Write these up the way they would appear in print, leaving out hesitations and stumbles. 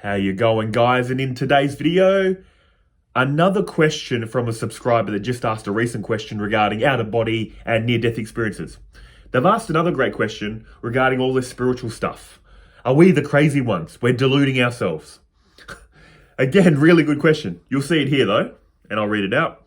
How you going, guys? And in today's video, another question from a subscriber that just asked a recent question regarding out-of-body and near-death experiences. They've asked another great question regarding all this spiritual stuff. Are we the crazy ones? We're deluding ourselves. Again, really good question. You'll see it here though, and I'll read it out.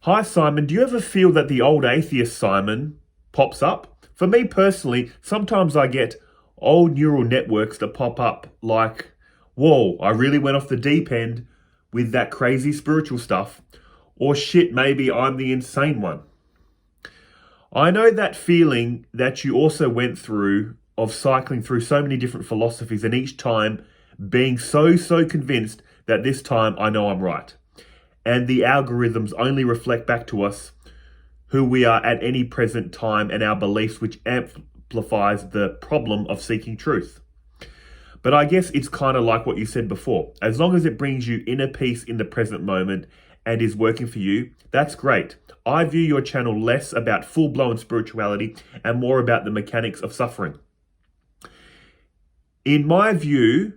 Hi Simon, do you ever feel that the old atheist Simon pops up? For me personally, sometimes I get old neural networks that pop up like, whoa, I really went off the deep end with that crazy spiritual stuff. Or shit, maybe I'm the insane one. I know that feeling that you also went through of cycling through so many different philosophies and each time being so convinced that this time I know I'm right. And the algorithms only reflect back to us who we are at any present time and our beliefs, which amplifies the problem of seeking truth. But I guess it's kind of like what you said before. As long as it brings you inner peace in the present moment and is working for you, that's great. I view your channel less about full-blown spirituality and more about the mechanics of suffering. In my view,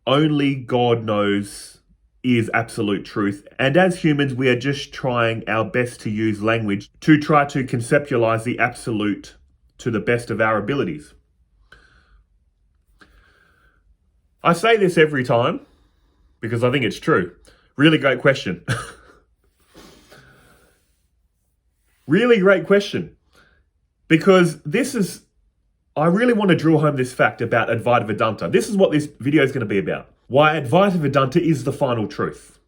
only God knows is absolute truth. And as humans, we are just trying our best to use language to try to conceptualize the absolute to the best of our abilities. I say this every time because I think it's true. Really great question. Really great question. Because I really want to drill home this fact about Advaita Vedanta. This is what this video is going to be about. Why Advaita Vedanta is the final truth.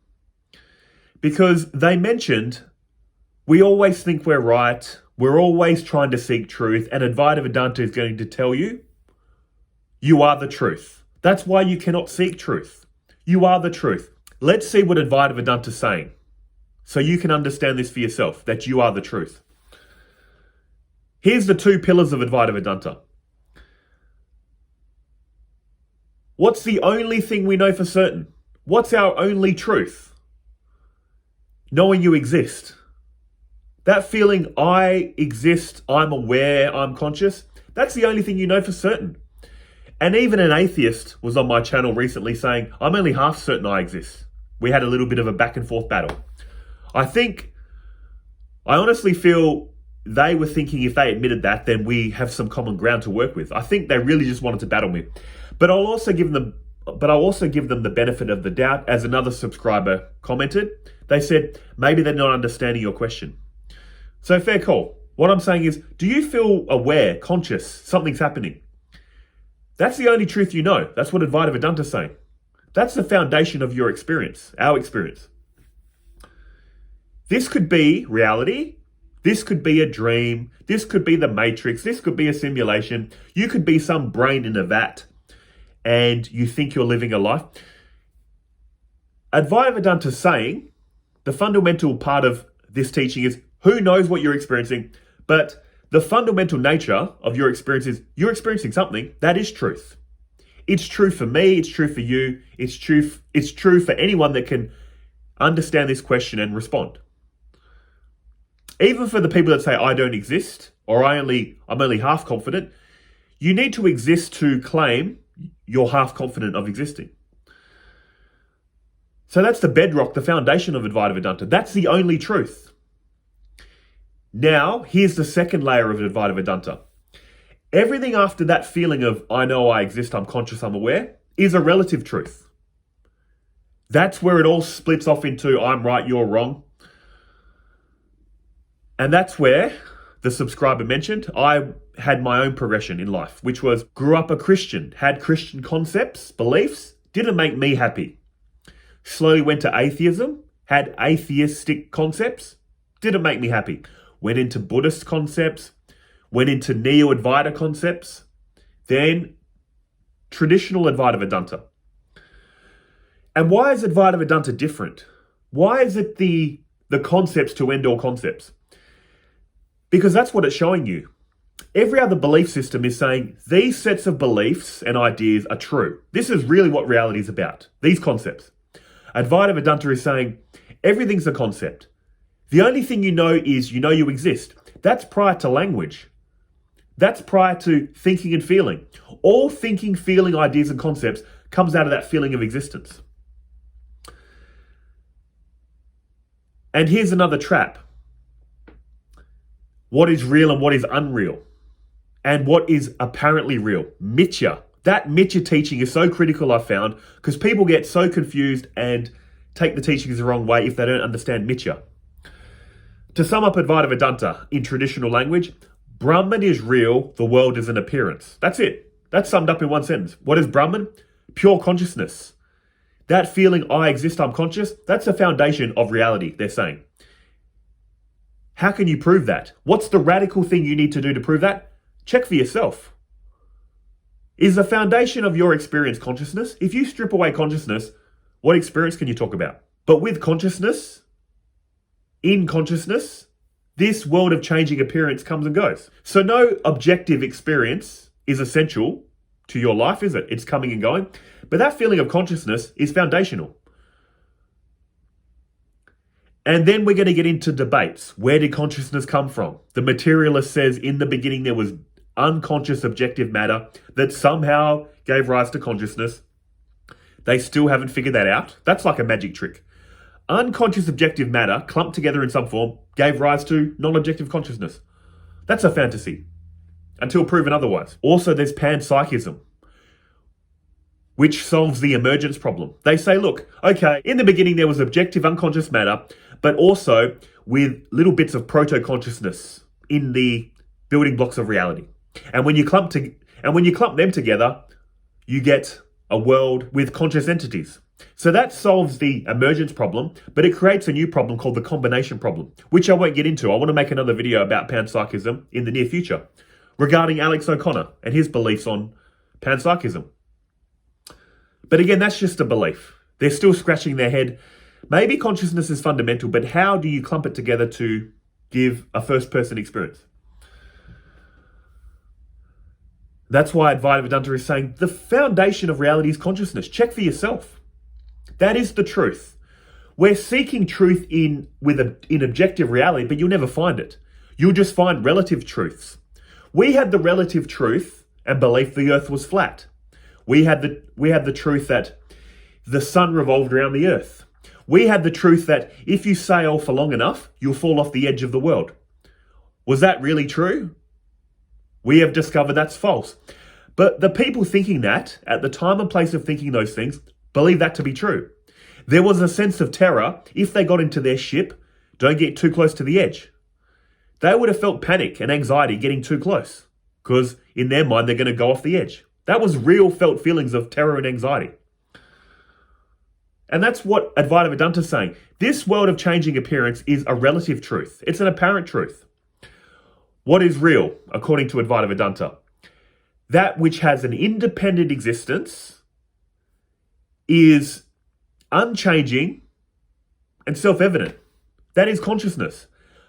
Because they mentioned we always think we're right. We're always trying to seek truth. And Advaita Vedanta is going to tell you, you are the truth. That's why you cannot seek truth. You are the truth. Let's see what Advaita Vedanta is saying. So you can understand this for yourself, that you are the truth. Here's the two pillars of Advaita Vedanta. What's the only thing we know for certain? What's our only truth? Knowing you exist. That feeling, I exist, I'm aware, I'm conscious, that's the only thing you know for certain. And even an atheist was on my channel recently saying, I'm only half certain I exist. We had a little bit of a back and forth battle. I honestly feel they were thinking if they admitted that, then we have some common ground to work with. I think they really just wanted to battle me. But I'll also give them the benefit of the doubt. As another subscriber commented, they said, maybe they're not understanding your question. So fair call. What I'm saying is, do you feel aware, conscious, something's happening? That's the only truth you know. That's what Advaita Vedanta is saying. That's the foundation of your experience, our experience. This could be reality. This could be a dream. This could be the matrix. This could be a simulation. You could be some brain in a vat and you think you're living a life. Advaita Vedanta is saying the fundamental part of this teaching is who knows what you're experiencing, but the fundamental nature of your experience is you're experiencing something that is truth. It's true for me. It's true for you. It's true for anyone that can understand this question and respond. Even for the people that say, I don't exist, or I'm only half confident, you need to exist to claim you're half confident of existing. So that's the bedrock, the foundation of Advaita Vedanta. That's the only truth. Now, here's the second layer of Advaita Vedanta. Everything after that feeling of, I know I exist, I'm conscious, I'm aware, is a relative truth. That's where it all splits off into, I'm right, you're wrong. And that's where the subscriber mentioned, I had my own progression in life, which was grew up a Christian, had Christian concepts, beliefs, didn't make me happy. Slowly went to atheism, had atheistic concepts, didn't make me happy. Went into Buddhist concepts, went into Neo-Advaita concepts, then traditional Advaita Vedanta. And why is Advaita Vedanta different? Why is it the concepts to end all concepts? Because that's what it's showing you. Every other belief system is saying these sets of beliefs and ideas are true. This is really what reality is about, these concepts. Advaita Vedanta is saying everything's a concept. The only thing you know is you know you exist. That's prior to language. That's prior to thinking and feeling. All thinking, feeling, ideas and concepts comes out of that feeling of existence. And here's another trap. What is real and what is unreal? And what is apparently real? Mithya. That Mithya teaching is so critical, I've found, because people get so confused and take the teachings the wrong way if they don't understand Mithya. To sum up Advaita Vedanta in traditional language, Brahman is real, the world is an appearance. That's it. That's summed up in one sentence. What is Brahman? Pure consciousness. That feeling, I exist, I'm conscious, that's the foundation of reality, they're saying. How can you prove that? What's the radical thing you need to do to prove that? Check for yourself. Is the foundation of your experience consciousness? If you strip away consciousness, what experience can you talk about? But with consciousness, in consciousness, this world of changing appearance comes and goes. So no objective experience is essential to your life, is it? It's coming and going. But that feeling of consciousness is foundational. And then we're going to get into debates. Where did consciousness come from? The materialist says in the beginning there was unconscious objective matter that somehow gave rise to consciousness. They still haven't figured that out. That's like a magic trick. Unconscious objective matter clumped together in some form gave rise to non-objective consciousness. That's a fantasy until proven otherwise. Also, there's panpsychism, which solves the emergence problem. They say, look, okay, in the beginning there was objective unconscious matter, but also with little bits of proto-consciousness in the building blocks of reality. And when you clump them together, you get a world with conscious entities. So that solves the emergence problem, but it creates a new problem called the combination problem, which I won't get into. I want to make another video about panpsychism in the near future regarding Alex O'Connor and his beliefs on panpsychism. But again, that's just a belief. They're still scratching their head. Maybe consciousness is fundamental, but how do you clump it together to give a first-person experience? That's why Advaita Vedanta is saying the foundation of reality is consciousness. Check for yourself. That is the truth. We're seeking truth in objective reality, but you'll never find it. You'll just find relative truths. We had the relative truth and belief the earth was flat. We had the truth that the sun revolved around the earth. We had the truth that if you sail for long enough, you'll fall off the edge of the world. Was that really true? We have discovered that's false. But the people thinking that, at the time and place of thinking those things, believe that to be true. There was a sense of terror if they got into their ship, don't get too close to the edge. They would have felt panic and anxiety getting too close, because in their mind, they're going to go off the edge. That was real felt feelings of terror and anxiety. And that's what Advaita Vedanta is saying. This world of changing appearance is a relative truth. It's an apparent truth. What is real, according to Advaita Vedanta? That which has an independent existence is unchanging and self-evident. That is consciousness.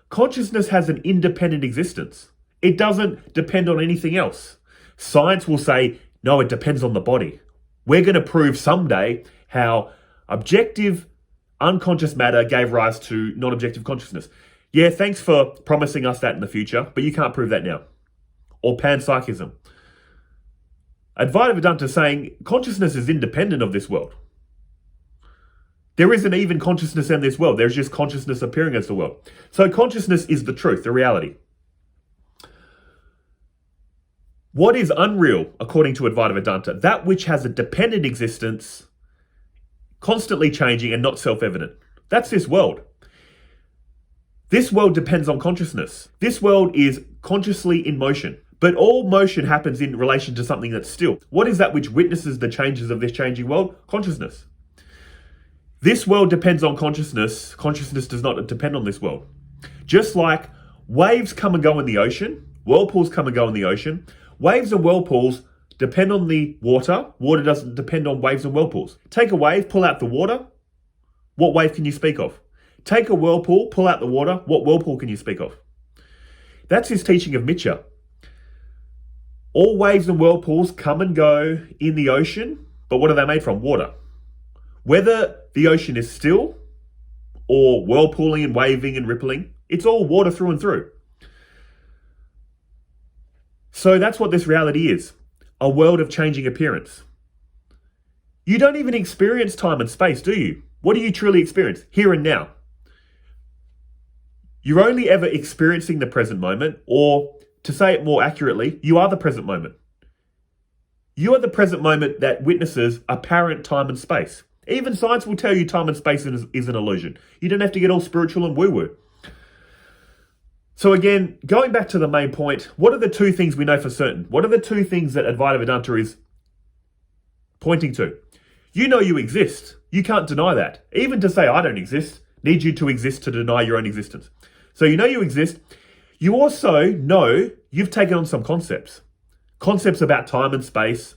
Consciousness has an independent existence. It doesn't depend on anything else. Science will say, no, it depends on the body. We're going to prove someday how objective, unconscious matter gave rise to non-objective consciousness. Yeah, thanks for promising us that in the future, but you can't prove that now. Or panpsychism. Advaita Vedanta is saying consciousness is independent of this world. There isn't even consciousness in this world. There's just consciousness appearing as the world. So consciousness is the truth, the reality. What is unreal, according to Advaita Vedanta? That which has a dependent existence, constantly changing and not self-evident. That's this world. This world depends on consciousness. This world is consciously in motion. But all motion happens in relation to something that's still. What is that which witnesses the changes of this changing world? Consciousness. This world depends on consciousness. Consciousness does not depend on this world. Just like waves come and go in the ocean, whirlpools come and go in the ocean, waves and whirlpools depend on the water. Water doesn't depend on waves and whirlpools. Take a wave, pull out the water. What wave can you speak of? Take a whirlpool, pull out the water. What whirlpool can you speak of? That's his teaching of Mithya. All waves and whirlpools come and go in the ocean, but what are they made from? Water. Whether the ocean is still or whirlpooling and waving and rippling, it's all water through and through. So that's what this reality is. A world of changing appearance. You don't even experience time and space, do you? What do you truly experience? Here and now. You're only ever experiencing the present moment, or to say it more accurately, you are the present moment. You are the present moment that witnesses apparent time and space. Even science will tell you time and space is an illusion. You don't have to get all spiritual and woo-woo. So again, going back to the main point, what are the two things we know for certain? What are the two things that Advaita Vedanta is pointing to? You know you exist. You can't deny that. Even to say I don't exist needs you to exist to deny your own existence. So you know you exist. You also know you've taken on some concepts. Concepts about time and space.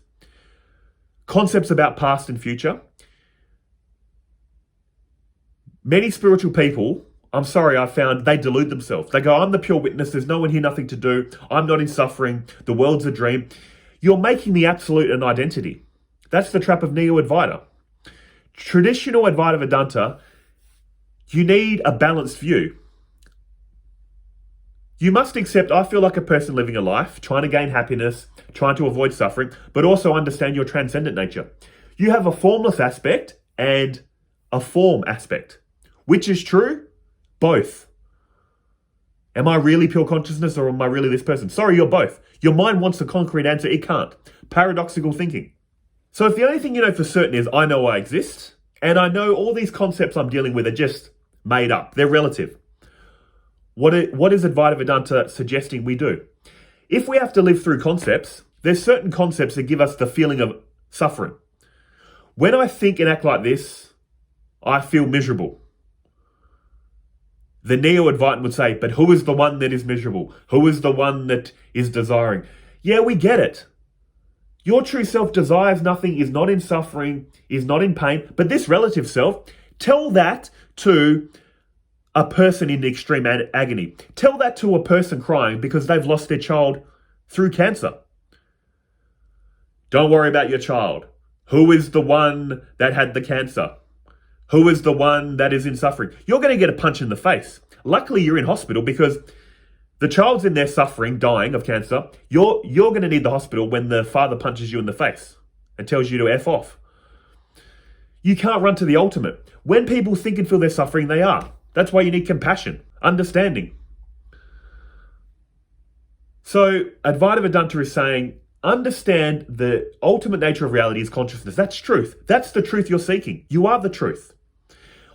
Concepts about past and future. Many spiritual people, I'm sorry, I found they delude themselves. They go, I'm the pure witness. There's no one here, nothing to do. I'm not in suffering. The world's a dream. You're making the absolute an identity. That's the trap of Neo-Advaita. Traditional Advaita Vedanta, you need a balanced view. You must accept, I feel like a person living a life, trying to gain happiness, trying to avoid suffering, but also understand your transcendent nature. You have a formless aspect and a form aspect. Which is true? Both. Am I really pure consciousness or am I really this person? Sorry, you're both. Your mind wants a concrete answer, it can't. Paradoxical thinking. So if the only thing you know for certain is I know I exist, and I know all these concepts I'm dealing with are just made up, they're relative. What is Advaita Vedanta suggesting we do? If we have to live through concepts, there's certain concepts that give us the feeling of suffering. When I think and act like this, I feel miserable. The Neo-Advaitin would say, but who is the one that is miserable? Who is the one that is desiring? Yeah, we get it. Your true self desires nothing, is not in suffering, is not in pain. But this relative self, tell that to a person in extreme agony. Tell that to a person crying because they've lost their child through cancer. Don't worry about your child. Who is the one that had the cancer? Who is the one that is in suffering? You're going to get a punch in the face. Luckily, you're in hospital because the child's in there suffering, dying of cancer. You're going to need the hospital when the father punches you in the face and tells you to F off. You can't run to the ultimate. When people think and feel they're suffering, they are. That's why you need compassion, understanding. So Advaita Vedanta is saying, understand the ultimate nature of reality is consciousness. That's truth. That's the truth you're seeking. You are the truth.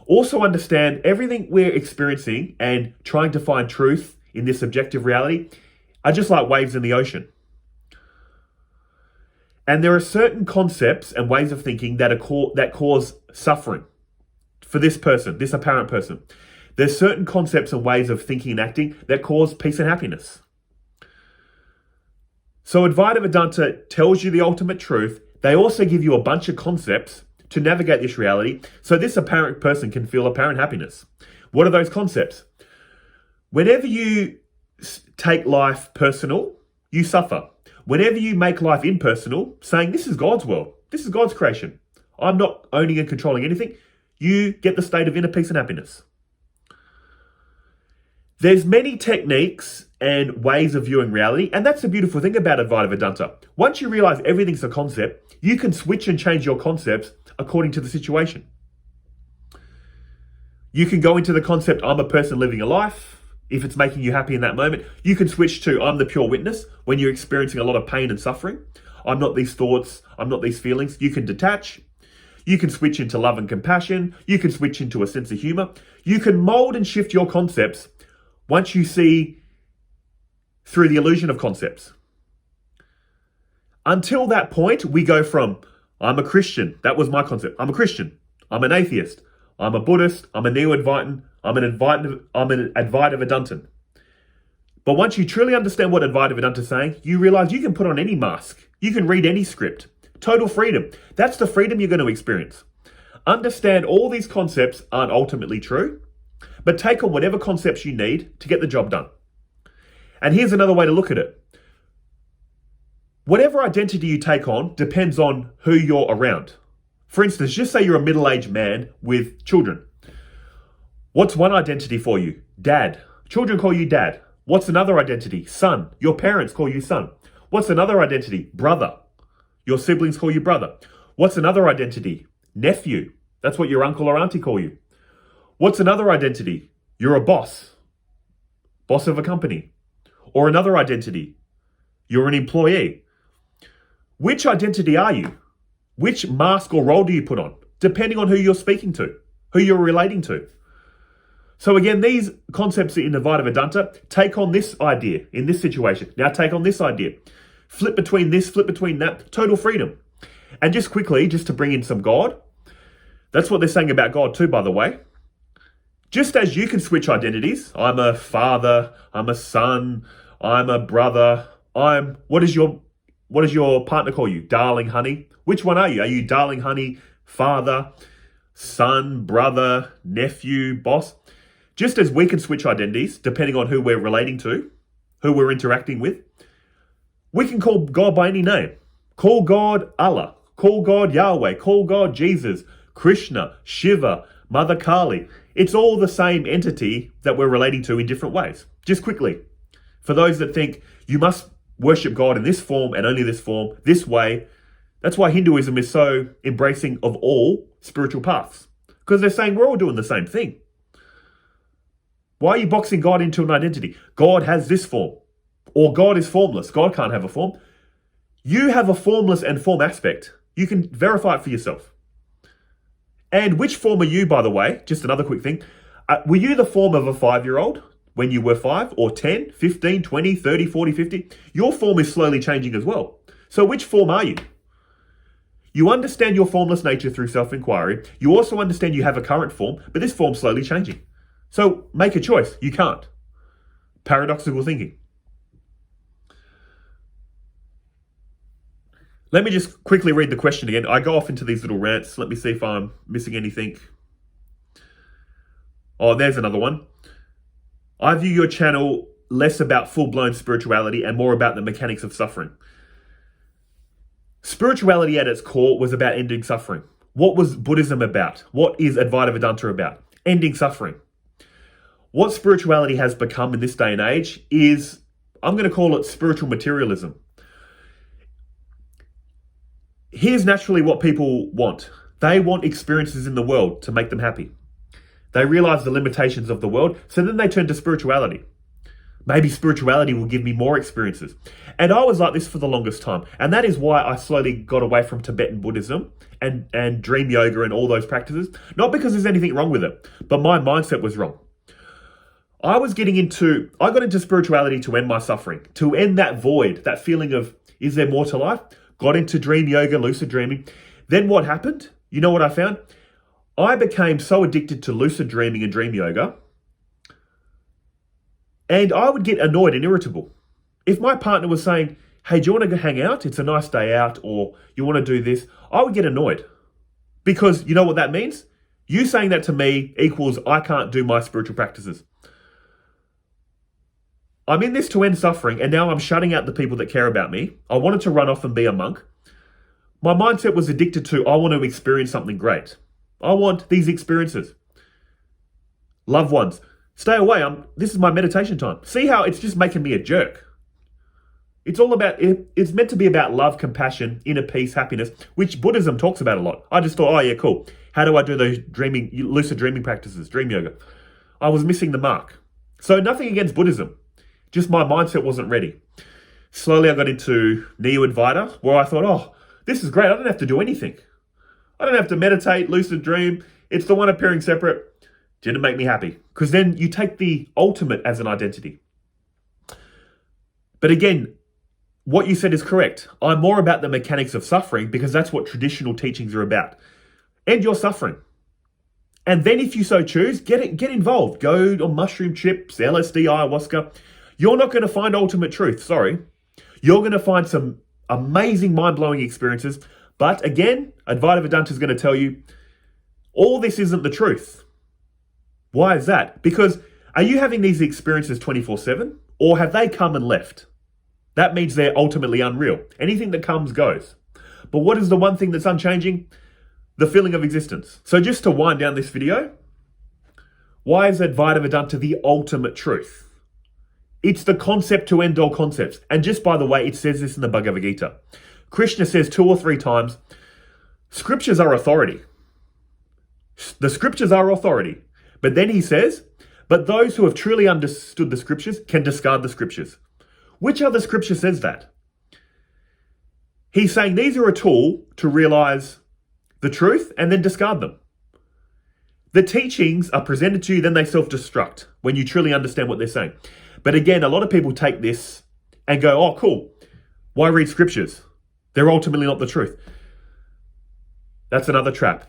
Also understand everything we're experiencing and trying to find truth in this objective reality are just like waves in the ocean. And there are certain concepts and ways of thinking that cause suffering for this person, this apparent person. There's certain concepts and ways of thinking and acting that cause peace and happiness. So Advaita Vedanta tells you the ultimate truth. They also give you a bunch of concepts to navigate this reality so this apparent person can feel apparent happiness. What are those concepts? Whenever you take life personal, you suffer. Whenever you make life impersonal, saying this is God's world, this is God's creation, I'm not owning and controlling anything, you get the state of inner peace and happiness. There's many techniques and ways of viewing reality, and that's the beautiful thing about Advaita Vedanta. Once you realize everything's a concept, you can switch and change your concepts according to the situation. You can go into the concept, I'm a person living a life. If it's making you happy in that moment, you can switch to I'm the pure witness when you're experiencing a lot of pain and suffering. I'm not these thoughts, I'm not these feelings. You can detach. You can switch into love and compassion. You can switch into a sense of humor. You can mold and shift your concepts once you see through the illusion of concepts. Until that point, we go from, I'm a Christian. That was my concept. I'm a Christian. I'm an atheist. I'm a Buddhist. I'm a Neo-Advaitin. I'm an Advaita Vedantan. But once you truly understand what Advaita Vedanta is saying, you realize you can put on any mask. You can read any script. Total freedom. That's the freedom you're going to experience. Understand all these concepts aren't ultimately true, but take on whatever concepts you need to get the job done. And here's another way to look at it. Whatever identity you take on depends on who you're around. For instance, just say you're a middle-aged man with children. What's one identity for you? Dad. Children call you dad. What's another identity? Son. Your parents call you son. What's another identity? Brother. Your siblings call you brother. What's another identity? Nephew. That's what your uncle or auntie call you. What's another identity? You're a boss of a company. Or another identity, you're an employee. Which identity are you? Which mask or role do you put on? Depending on who you're speaking to, who you're relating to. So again, these concepts in Advaita Vedanta take on this idea in this situation. Now take on this idea. Flip between this, flip between that. Total freedom. And just quickly, just to bring in some God, that's what they're saying about God too, by the way. Just as you can switch identities, I'm a father, I'm a son, I'm a brother, what does your partner call you? Darling, honey? Which one are you? Are you darling, honey, father, son, brother, nephew, boss? Just as we can switch identities, depending on who we're relating to, who we're interacting with, we can call God by any name. Call God Allah, call God Yahweh, call God Jesus, Krishna, Shiva, Mother Kali. It's all the same entity that we're relating to in different ways. Just quickly, for those that think you must worship God in this form and only this form, this way, that's why Hinduism is so embracing of all spiritual paths. Because they're saying we're all doing the same thing. Why are you boxing God into an identity? God has this form. Or God is formless. God can't have a form. You have a formless and form aspect. You can verify it for yourself. And which form are you, by the way? Just another quick thing. Were you the form of a 5-year-old when you were 5 or 10, 15, 20, 30, 40, 50? Your form is slowly changing as well. So which form are you? You understand your formless nature through self-inquiry. You also understand you have a current form, but this form's slowly changing. So make a choice. You can't. Paradoxical thinking. Let me just quickly read the question again. I go off into these little rants. Let me see if I'm missing anything. Oh, there's another one. I view your channel less about full-blown spirituality and more about the mechanics of suffering. Spirituality at its core was about ending suffering. What was Buddhism about? What is Advaita Vedanta about? Ending suffering. What spirituality has become in this day and age is, I'm going to call it spiritual materialism. Here's naturally what people want. They want experiences in the world to make them happy. They realize the limitations of the world, so then they turn to spirituality. Maybe spirituality will give me more experiences. And I was like this for the longest time. And that is why I slowly got away from Tibetan Buddhism and dream yoga and all those practices. Not because there's anything wrong with it, but my mindset was wrong. I got into spirituality to end my suffering, to end that void, that feeling of, is there more to life? Got into dream yoga, lucid dreaming. Then what happened? You know what I found? I became so addicted to lucid dreaming and dream yoga, and I would get annoyed and irritable. If my partner was saying, hey, do you want to go hang out? It's a nice day out, or you want to do this? I would get annoyed. Because you know what that means? You saying that to me equals I can't do my spiritual practices. I'm in this to end suffering, and now I'm shutting out the people that care about me. I wanted to run off and be a monk. My mindset was addicted to, I want to experience something great. I want these experiences. Loved ones, stay away. This is my meditation time. See how it's just making me a jerk. It's meant to be about love, compassion, inner peace, happiness, which Buddhism talks about a lot. I just thought, oh yeah, cool. How do I do those lucid dreaming practices, dream yoga? I was missing the mark. So nothing against Buddhism. Just my mindset wasn't ready. Slowly I got into Neo-Advaita, where I thought, oh, this is great. I don't have to do anything. I don't have to meditate, lucid dream. It's the one appearing separate. Didn't make me happy. Because then you take the ultimate as an identity. But again, what you said is correct. I'm more about the mechanics of suffering because that's what traditional teachings are about. End your suffering. And then if you so choose, get involved. Go on mushroom trips, LSD, ayahuasca. You're not going to find ultimate truth, sorry. You're going to find some amazing, mind-blowing experiences. But again, Advaita Vedanta is going to tell you, all this isn't the truth. Why is that? Because are you having these experiences 24/7? Or have they come and left? That means they're ultimately unreal. Anything that comes goes. But what is the one thing that's unchanging? The feeling of existence. So just to wind down this video, why is Advaita Vedanta the ultimate truth? It's the concept to end all concepts. And just by the way, it says this in the Bhagavad Gita. Krishna says 2 or 3 times, Scriptures are authority. The scriptures are authority. But then he says, but those who have truly understood the scriptures can discard the scriptures. Which other scripture says that? He's saying these are a tool to realize the truth and then discard them. The teachings are presented to you, then they self-destruct when you truly understand what they're saying. But again, a lot of people take this and go, oh, cool. Why read scriptures? They're ultimately not the truth. That's another trap.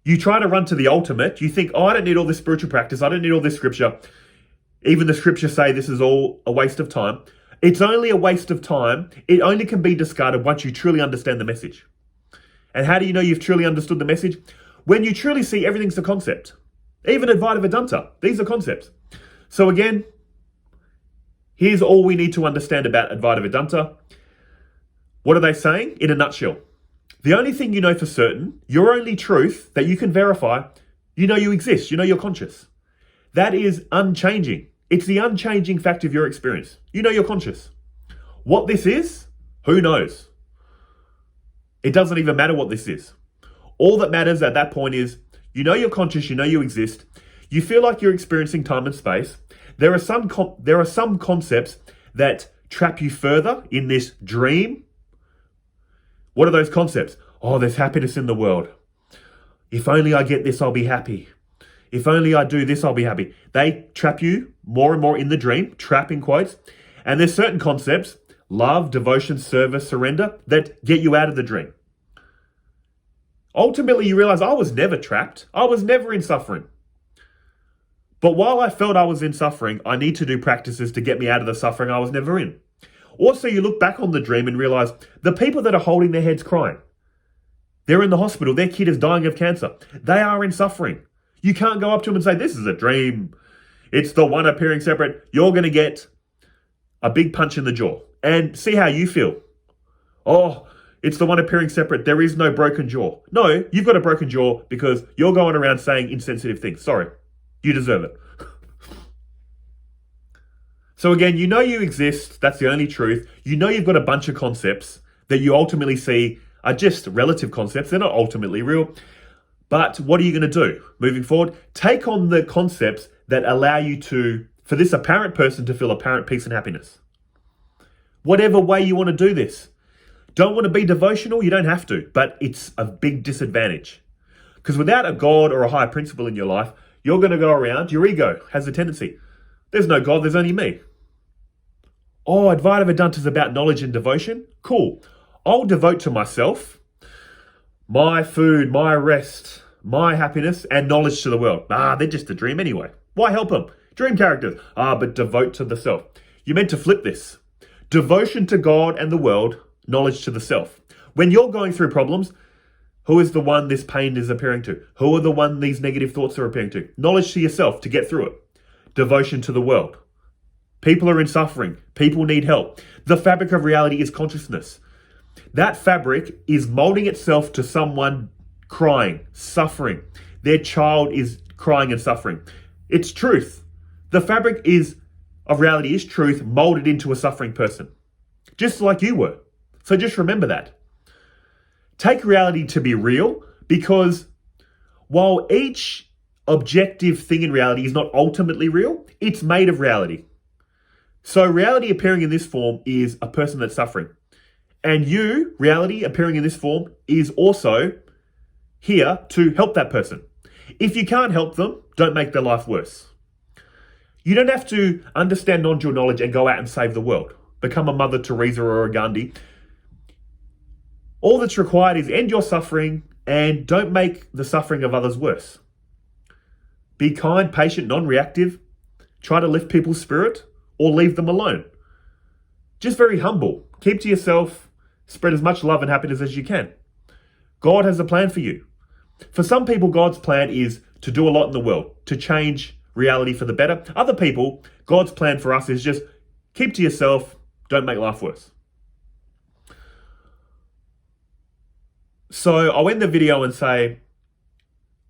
You try to run to the ultimate. You think, oh, I don't need all this spiritual practice. I don't need all this scripture. Even the scriptures say this is all a waste of time. It's only a waste of time. It only can be discarded once you truly understand the message. And how do you know you've truly understood the message? When you truly see everything's a concept. Even Advaita Vedanta, these are concepts. So again, here's all we need to understand about Advaita Vedanta. What are they saying? In a nutshell, the only thing you know for certain, your only truth that you can verify, you know you exist, you know you're conscious. That is unchanging. It's the unchanging fact of your experience. You know you're conscious. What this is, who knows? It doesn't even matter what this is. All that matters at that point is, you know you're conscious, you know you exist. You feel like you're experiencing time and space. There are some concepts that trap you further in this dream. What are those concepts? Oh, there's happiness in the world. If only I get this, I'll be happy. If only I do this, I'll be happy. They trap you more and more in the dream, trap in quotes. And there's certain concepts, love, devotion, service, surrender, that get you out of the dream. Ultimately, you realize I was never trapped. I was never in suffering. But while I felt I was in suffering, I need to do practices to get me out of the suffering I was never in. Also, you look back on the dream and realize the people that are holding their heads crying, they're in the hospital, their kid is dying of cancer. They are in suffering. You can't go up to them and say, this is a dream. It's the one appearing separate. You're going to get a big punch in the jaw and see how you feel. Oh, it's the one appearing separate. There is no broken jaw. No, you've got a broken jaw because you're going around saying insensitive things. Sorry, you deserve it. So again, you know you exist. That's the only truth. You know you've got a bunch of concepts that you ultimately see are just relative concepts. They're not ultimately real. But what are you going to do moving forward? Take on the concepts that allow you to, for this apparent person to feel apparent peace and happiness. Whatever way you want to do this. Don't want to be devotional? You don't have to, but it's a big disadvantage. Because without a God or a higher principle in your life, you're going to go around, your ego has a tendency. There's no God, there's only me. Oh, Advaita Vedanta is about knowledge and devotion? Cool. I'll devote to myself, my food, my rest, my happiness, and knowledge to the world. They're just a dream anyway. Why help them? Dream characters. But devote to the self. You're meant to flip this. Devotion to God and the world, knowledge to the self. When you're going through problems, who is the one this pain is appearing to? Who are the one these negative thoughts are appearing to? Knowledge to yourself to get through it. Devotion to the world. People are in suffering. People need help. The fabric of reality is consciousness. That fabric is molding itself to someone crying, suffering. Their child is crying and suffering. It's truth. The fabric of reality is truth molded into a suffering person. Just like you were. So just remember that. Take reality to be real, because while each objective thing in reality is not ultimately real, it's made of reality. So reality appearing in this form is a person that's suffering. And you, reality appearing in this form, is also here to help that person. If you can't help them, don't make their life worse. You don't have to understand non-dual knowledge and go out and save the world. Become a Mother Teresa or a Gandhi. All that's required is end your suffering and don't make the suffering of others worse. Be kind, patient, non-reactive. Try to lift people's spirit or leave them alone. Just very humble. Keep to yourself. Spread as much love and happiness as you can. God has a plan for you. For some people, God's plan is to do a lot in the world, to change reality for the better. Other people, God's plan for us is just keep to yourself, don't make life worse. So I'll end the video and say,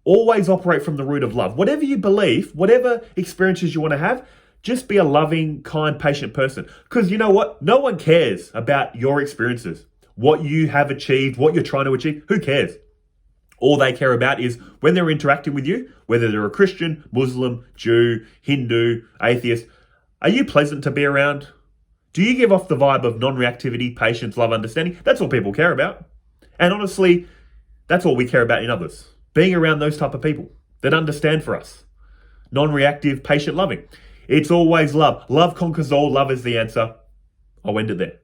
always operate from the root of love. Whatever you believe, whatever experiences you want to have, just be a loving, kind, patient person. Because you know what? No one cares about your experiences. what you have achieved, what you're trying to achieve. Who cares? All they care about is when they're interacting with you, whether they're a Christian, Muslim, Jew, Hindu, atheist, are you pleasant to be around? Do you give off the vibe of non-reactivity, patience, love, understanding? That's all people care about. And honestly, that's all we care about in others. Being around those type of people that understand for us. Non-reactive, patient, loving. It's always love. Love conquers all. Love is the answer. I'll end it there.